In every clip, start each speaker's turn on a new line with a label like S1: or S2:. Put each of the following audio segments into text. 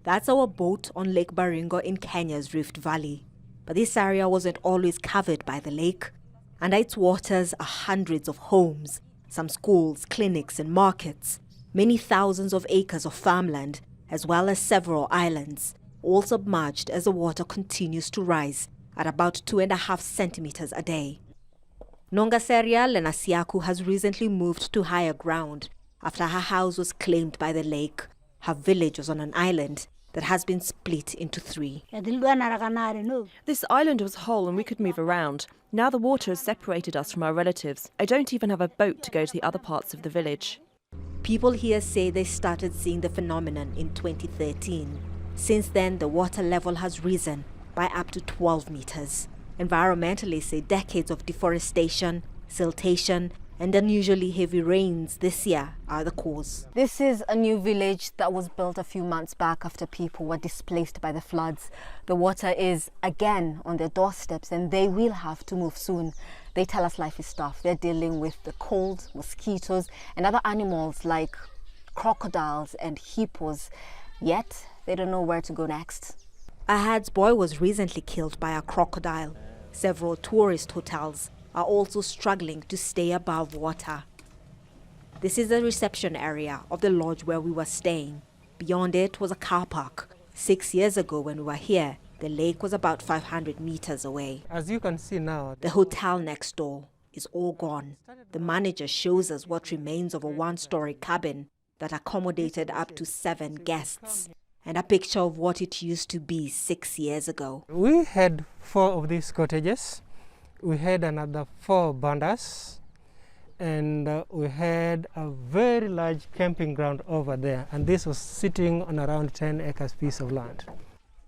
S1: That's our boat on Lake Baringo in Kenya's Rift Valley. But this area wasn't always covered by the lake. Under its waters are hundreds of homes, some schools, clinics and markets, many thousands of acres of farmland, as well as several islands, all submerged as the water continues to rise at about 2.5 centimeters a day. NONGASEURIA LENASIAKU has recently moved to higher ground after her house was claimed by the lake. Her village was on an island that has been split into 3.
S2: This island was whole and we could move around. Now the water has separated us from our relatives. I don't even have a boat to go to the other parts of the village.
S1: People here say they started seeing the phenomenon in 2013. Since then, the water level has risen by up to 12 meters. Environmentalists say decades of deforestation, siltation, and unusually heavy rains this year are the cause.
S3: This is a new village that was built a few months back after people were displaced by the floods. The water is again on their doorsteps and they will have to move soon. They tell us life is tough. They're dealing with the cold, mosquitoes, and other animals like crocodiles and hippos. Yet, they don't know where to go next.
S1: Ahad's boy was recently killed by a crocodile. Several tourist hotels are also struggling to stay above water. This is the reception area of the lodge where we were staying. Beyond it was a car park. 6 years ago when we were here, the lake was about 500 meters away.
S4: As you can see now,
S1: the hotel next door is all gone. The manager shows us what remains of a one-story cabin that accommodated up to 7 guests, and a picture of what it used to be 6 years ago.
S4: We had 4 of these cottages. We had another 4 bandas, and we had a very large camping ground over there, and this was sitting on around 10 acres piece of land.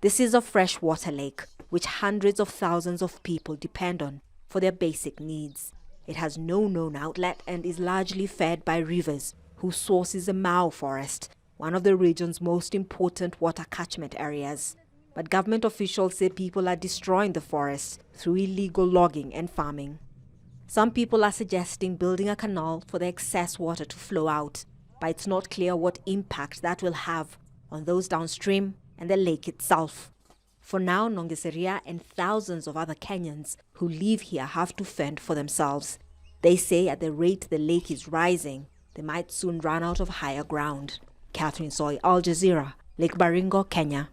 S1: This is a freshwater lake which hundreds of thousands of people depend on for their basic needs. It has no known outlet and is largely fed by rivers whose source is the Mau forest, one of the region's most important water catchment areas. But government officials say people are destroying the forest through illegal logging and farming. Some people are suggesting building a canal for the excess water to flow out, but it's not clear what impact that will have on those downstream and the lake itself. For now, NONGASEURIA and thousands of other Kenyans who live here have to fend for themselves. They say at the rate the lake is rising, they might soon run out of higher ground. Catherine Soy, Al Jazeera, Lake Baringo, Kenya.